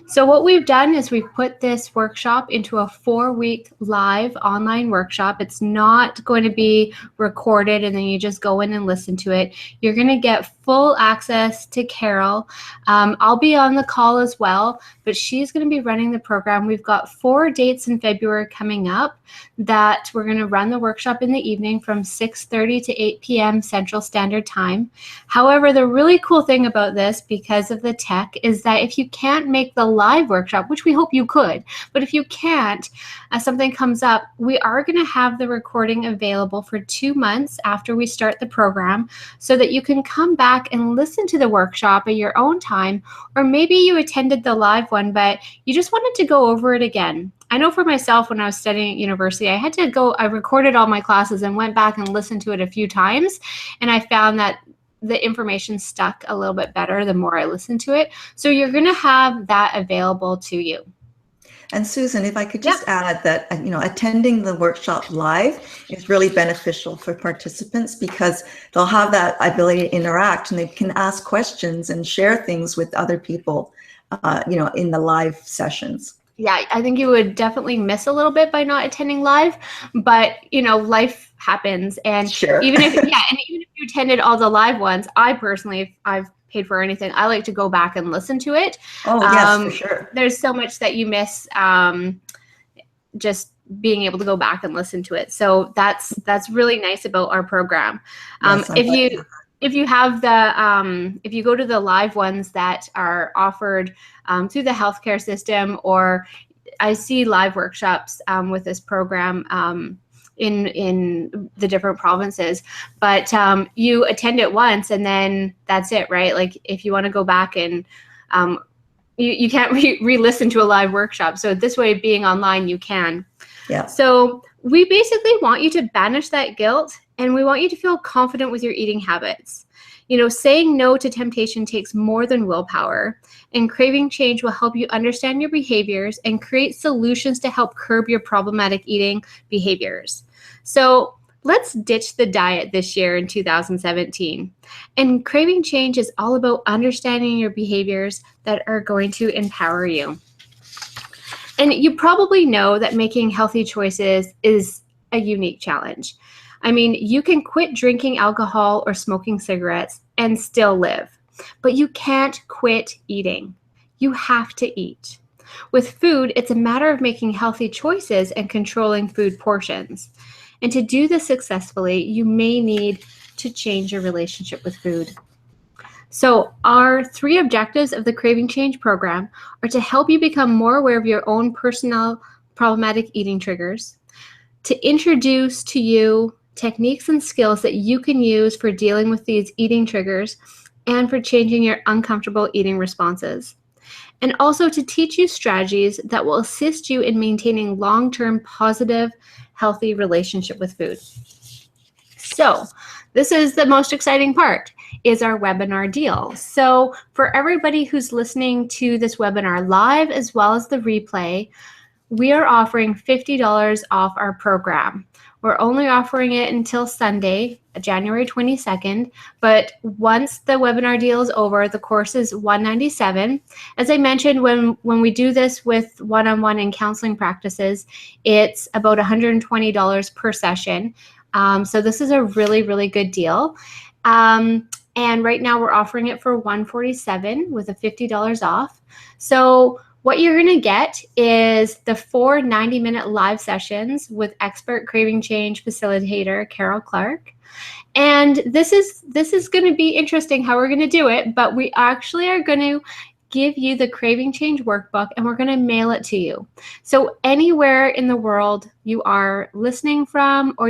A: So what we've done is we've put this workshop into a 4-week live online workshop. It's not going to be recorded and then you just go in and listen to it. You're going to get full access to Carol. I'll be on the call as well, but she's going to be running the program. We've got 4 dates in February coming up that we're going to run the workshop in the evening from 6:30 to 8 p.m. Central Standard Time. However, the really cool thing about this, because of the tech, is that if you can't make the live workshop, which we hope you could, but if you can't, something comes up, we are going to have the recording available for 2 months after we start the program so that you can come back and listen to the workshop at your own time, or maybe you attended the live one, but you just wanted to go over it again. I know for myself, when I was studying at university, I recorded all my classes and went back and listened to it a few times, and I found that the information stuck a little bit better the more I listened to it. So you're going to have that available to you.
B: And Susan, if I could
A: Yeah.
B: just add that, attending the workshop live is really beneficial for participants because they'll have that ability to interact and they can ask questions and share things with other people, in the live sessions.
A: Yeah, I think you would definitely miss a little bit by not attending live, but life happens. And
B: Sure.
A: even if you attended all the live ones, I personally, if I've paid for anything, I like to go back and listen to it.
B: Oh, yes, for sure.
A: There's so much that you miss just being able to go back and listen to it. So that's really nice about our program.
B: Yes,
A: If you have if you go to the live ones that are offered through the healthcare system, or I see live workshops with this program in the different provinces, but you attend it once and then that's it, right? Like if you want to go back and you can't re-listen to a live workshop. So this way, being online, you can.
B: Yeah.
A: So we basically want you to banish that guilt, and we want you to feel confident with your eating habits. Saying no to temptation takes more than willpower, and craving change will help you understand your behaviors and create solutions to help curb your problematic eating behaviors. So let's ditch the diet this year in 2017. And craving change is all about understanding your behaviors that are going to empower you. And you probably know that making healthy choices is a unique challenge. I mean, you can quit drinking alcohol or smoking cigarettes and still live, but you can't quit eating. You have to eat. With food, it's a matter of making healthy choices and controlling food portions. And to do this successfully, you may need to change your relationship with food. So our 3 objectives of the Craving Change program are to help you become more aware of your own personal problematic eating triggers, to introduce to you techniques and skills that you can use for dealing with these eating triggers and for changing your uncomfortable eating responses, and also to teach you strategies that will assist you in maintaining long-term positive, healthy relationship with food. So this is the most exciting part, is our webinar deal. So for everybody who's listening to this webinar live as well as the replay, we are offering $50 off our program. We're only offering it until Sunday, January 22nd, but once the webinar deal is over, the course is $197. As I mentioned, when we do this with one-on-one and counseling practices, it's about $120 per session. So this is a really, really good deal. And right now we're offering it for $147 with a $50 off. So what you're going to get is the 4 90-minute live sessions with expert craving change facilitator Carol Clark. And this is going to be interesting how we're going to do it, but we actually are going to give you the Craving Change workbook and we're going to mail it to you. So anywhere in the world you are listening from or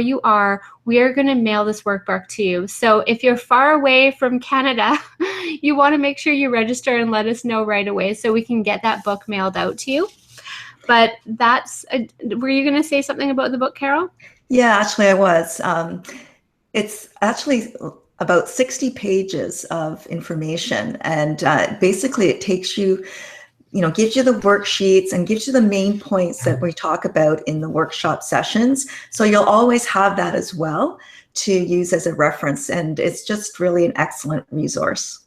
A: we are going to mail this workbook to you. So if you're far away from Canada, you want to make sure you register and let us know right away so we can get that book mailed out to you. But were you going to say something about the book, Carol?
B: Yeah, actually I was. It's actually about 60 pages of information, and basically it takes you, gives you the worksheets and gives you the main points that we talk about in the workshop sessions. So you'll always have that as well to use as a reference, and it's just really an excellent resource.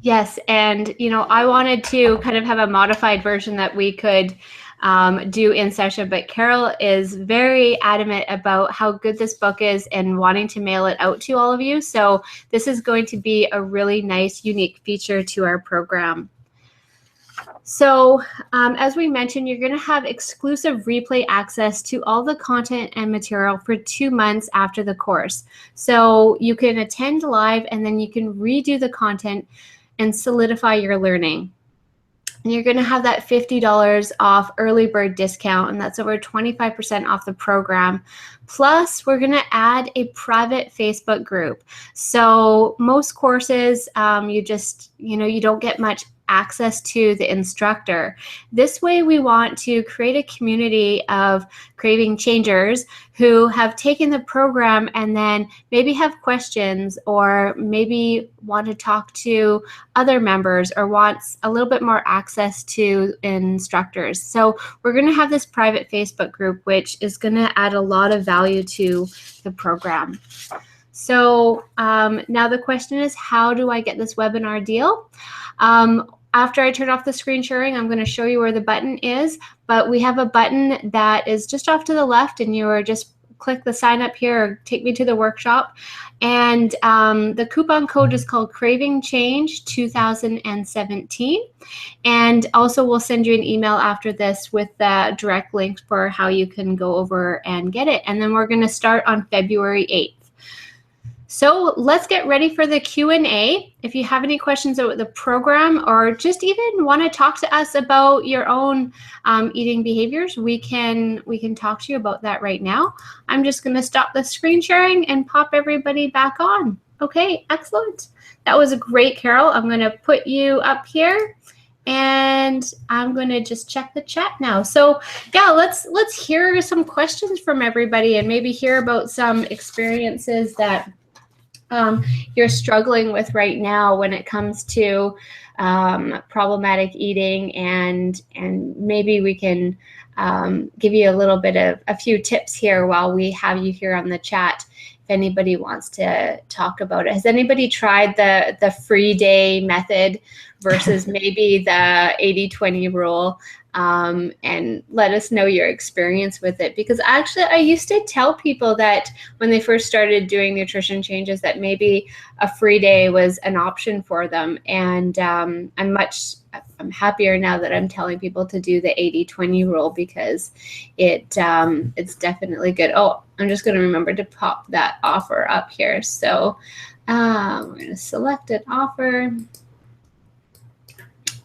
A: Yes, and I wanted to kind of have a modified version that we could do in session, but Carol is very adamant about how good this book is and wanting to mail it out to all of you. So this is going to be a really nice, unique feature to our program. So as we mentioned, you're going to have exclusive replay access to all the content and material for 2 months after the course. So you can attend live and then you can redo the content and solidify your learning. And you're going to have that $50 off early bird discount, and that's over 25% off the program. Plus, we're going to add a private Facebook group. So most courses, you don't get much access to the instructor. This way we want to create a community of craving changers who have taken the program and then maybe have questions or maybe want to talk to other members or wants a little bit more access to instructors. So we're going to have this private Facebook group, which is going to add a lot of value to the program. So now the question is, how do I get this webinar deal? After I turn off the screen sharing, I'm going to show you where the button is, but we have a button that is just off to the left, and you are just click the sign up here or take me to the workshop. And the coupon code is called Craving Change 2017. And also we'll send you an email after this with the direct link for how you can go over and get it. And then we're going to start on February 8th. So let's get ready for the Q&A. If you have any questions about the program or just even want to talk to us about your own eating behaviors, we can talk to you about that right now. I'm just going to stop the screen sharing and pop everybody back on. Okay, excellent. That was great, Carol. I'm going to put you up here. And I'm going to just check the chat now. So yeah, let's hear some questions from everybody and maybe hear about some experiences that you're struggling with right now when it comes to problematic eating, and maybe we can give you a little bit of a few tips here while we have you here on the chat if anybody wants to talk about it. Has anybody tried the free day method versus maybe the 80-20 rule? And let us know your experience with it, because actually I used to tell people that when they first started doing nutrition changes that maybe a free day was an option for them, and I'm happier now that I'm telling people to do the 80-20 rule, because it's definitely good. Oh, I'm just going to remember to pop that offer up here. So we're going to select an offer.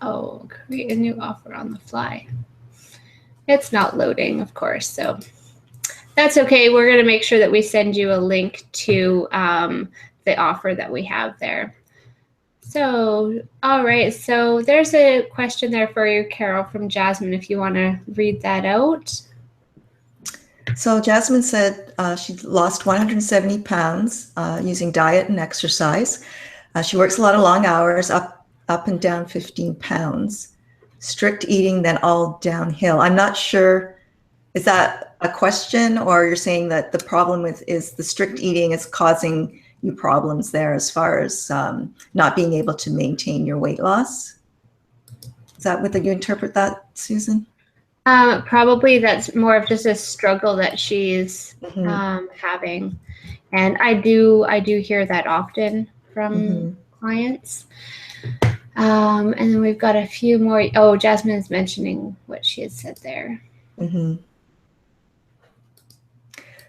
A: Oh, create a new offer on the fly. It's not loading, of course, so that's okay. We're going to make sure that we send you a link to the offer that we have there. So, all right, so there's a question there for you, Carol, from Jasmine, if you want to read that out.
B: So Jasmine said she lost 170 pounds using diet and exercise. She works a lot of long hours, up and down 15 pounds, strict eating, then all downhill. I'm not sure, is that a question, or you're saying that the problem is the strict eating is causing you problems there as far as not being able to maintain your weight loss? Is that what you interpret that, Susan?
A: Probably that's more of just a struggle that she's having. And I do hear that often from clients. And then we've got a few more. Oh, Jasmine's mentioning what she had said there.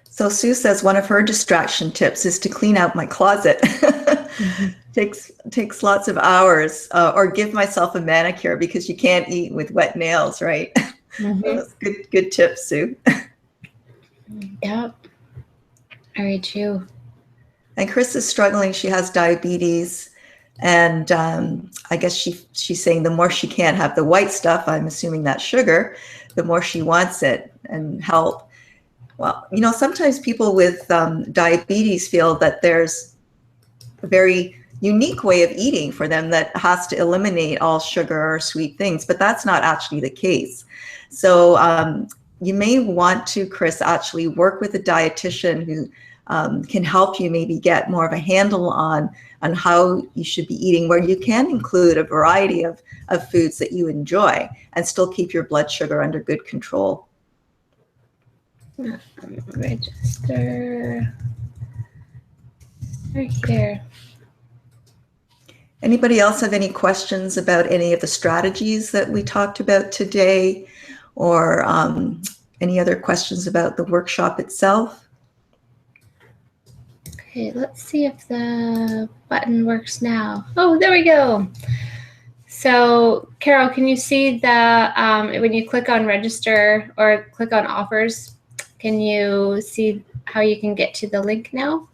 B: So Sue says one of her distraction tips is to clean out my closet. Takes lots of hours, or give myself a manicure, because you can't eat with wet nails, right? That's good tips, Sue.
A: Yep. Very true.
B: And Chris is struggling. She has diabetes. And I guess she's saying the more she can't have the white stuff, I'm assuming that's sugar, the more she wants it and help. Well, you know, sometimes people with diabetes feel that there's a very unique way of eating for them that has to eliminate all sugar or sweet things, but that's not actually the case. So you may want to, Chris, actually work with a dietitian who can help you maybe get more of a handle on how you should be eating, where you can include a variety of foods that you enjoy and still keep your blood sugar under good control.
A: Register right here.
B: Anybody else have any questions about any of the strategies that we talked about today, or any other questions about the workshop itself?
A: Okay, let's see if the button works now. Oh, there we go. So, Carol, can you see the, when you click on register or click on offers, can you see how you can get to the link now?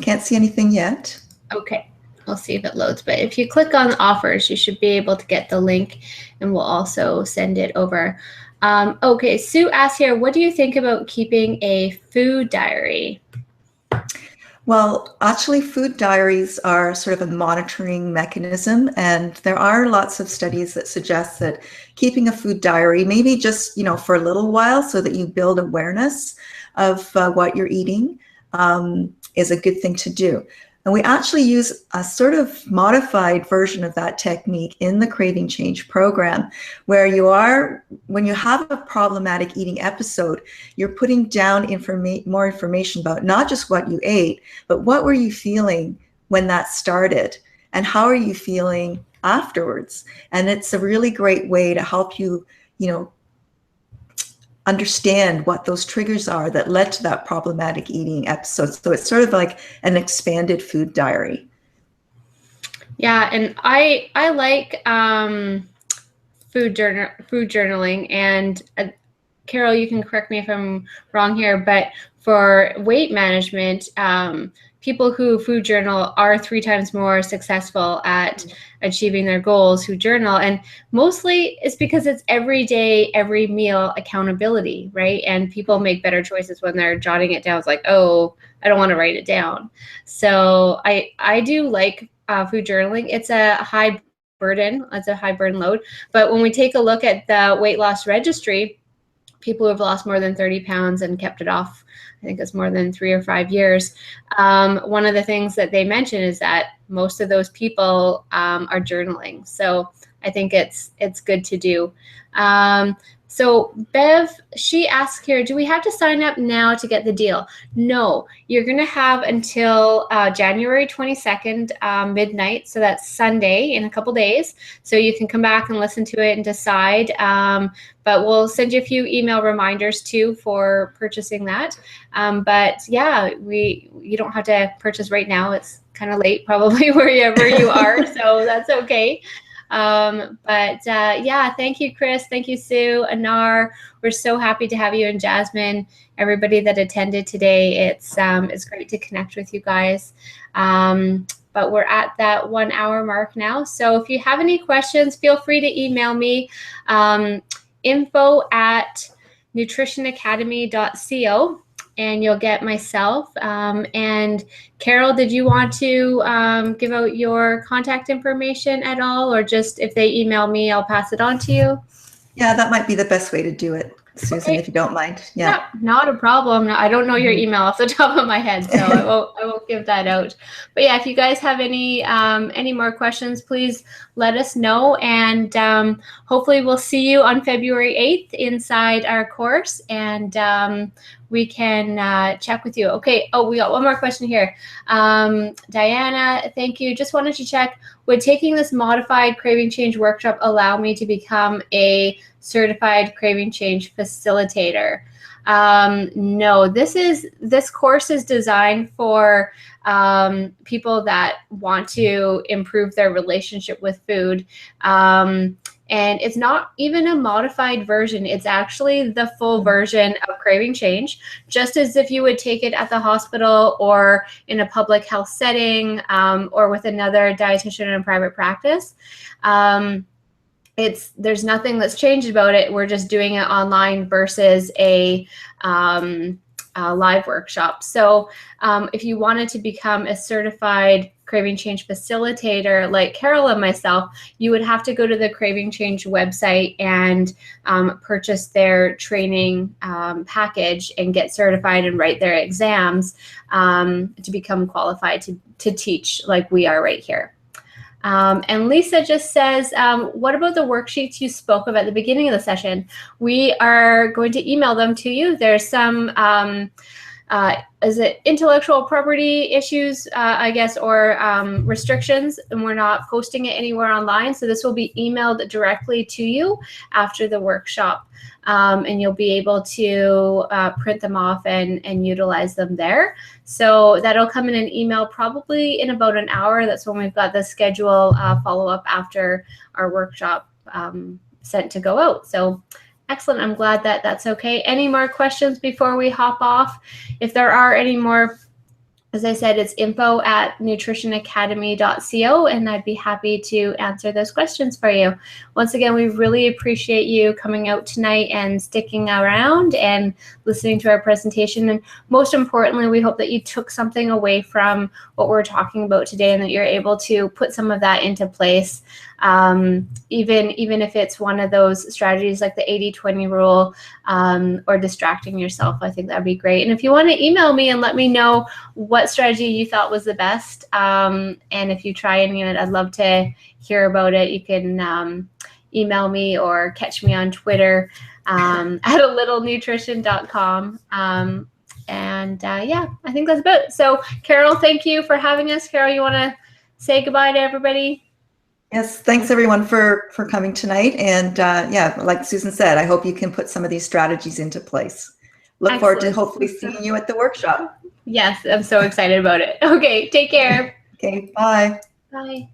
B: Can't see anything yet.
A: Okay, We'll see if it loads, but if you click on offers, you should be able to get the link, and we'll also send it over. Okay, Sue asks here, what do you think about keeping a food diary?
B: Well, actually, food diaries are sort of a monitoring mechanism, and there are lots of studies that suggest that keeping a food diary, maybe just for a little while, so that you build awareness of what you're eating, is a good thing to do. And we actually use a sort of modified version of that technique in the Craving Change program, where when you have a problematic eating episode, you're putting down more information about not just what you ate, but what were you feeling when that started, and how are you feeling afterwards? And it's a really great way to help you, understand what those triggers are that led to that problematic eating episode. So it's sort of like an expanded food diary.
A: Yeah, and I like food journaling, and Carol, you can correct me if I'm wrong here, but for weight management, people who food journal are 3 times more successful at achieving their goals who journal. And mostly it's because it's every day, every meal accountability, right? And people make better choices when they're jotting it down. It's like, oh, I don't want to write it down. So I do like food journaling. It's a high burden. It's a high burden load. But when we take a look at the weight loss registry, people who have lost more than 30 pounds and kept it off, I think it's more than 3 or 5 years. One of the things that they mention is that most of those people are journaling. So I think it's good to do. So Bev, she asks here, do we have to sign up now to get the deal? No, you're going to have until January 22nd, midnight. So that's Sunday in a couple days. So you can come back and listen to it and decide. But we'll send you a few email reminders too for purchasing that. But yeah, you don't have to purchase right now. It's kind of late probably wherever you are. So that's okay. Yeah, thank you, Chris. Thank you, Sue, Anar. We're so happy to have you, and Jasmine, everybody that attended today. It's great to connect with you guys. But we're at that 1 hour mark now. So if you have any questions, feel free to email me, info@nutritionacademy.co. and you'll get myself. And Carol, did you want to give out your contact information at all, or just if they email me, I'll pass it on to you?
B: Yeah, that might be the best way to do it, Susan, okay, if you don't mind. Yeah,
A: not a problem. I don't know your email off the top of my head, so I won't give that out. But yeah, if you guys have any more questions, please let us know, and hopefully we'll see you on February 8th inside our course, and we can check with you. Okay. Oh, we got one more question here. Diana, thank you. Just wanted to check, would taking this modified Craving Change workshop allow me to become a certified Craving Change facilitator? No, this course is designed for people that want to improve their relationship with food. And it's not even a modified version. It's actually the full version of Craving Change, just as if you would take it at the hospital or in a public health setting, or with another dietitian in a private practice. There's nothing that's changed about it. We're just doing it online versus a live workshop. So if you wanted to become a certified Craving Change facilitator like Carol and myself, you would have to go to the Craving Change website and purchase their training package and get certified and write their exams to become qualified to teach like we are right here. And Lisa just says, what about the worksheets you spoke of at the beginning of the session? We are going to email them to you. There's some, is it intellectual property issues, I guess, or restrictions, and we're not posting it anywhere online. So this will be emailed directly to you after the workshop. And you'll be able to print them off and utilize them there. So that'll come in an email probably in about an hour. That's when we've got the schedule follow-up after our workshop sent to go out. So excellent. I'm glad that that's okay. Any more questions before we hop off? If there are any more, As I said, it's info@nutritionacademy.co, and I'd be happy to answer those questions for you. Once again, we really appreciate you coming out tonight and sticking around and listening to our presentation. And most importantly, we hope that you took something away from what we're talking about today and that you're able to put some of that into place. Even if it's one of those strategies like the 80-20 rule, or distracting yourself, I think that'd be great. And if you want to email me and let me know what strategy you thought was the best, and if you try any of it, I'd love to hear about it. You can email me or catch me on Twitter at alittlenutrition.com. Yeah, I think that's about it. So Carol, thank you for having us. Carol, you want to say goodbye to everybody?
B: Yes, thanks everyone for coming tonight. And yeah, like Susan said, I hope you can put some of these strategies into place. Look forward to hopefully seeing you at the workshop.
A: Yes, I'm so excited about it. Okay, take care.
B: Okay, bye.
A: Bye.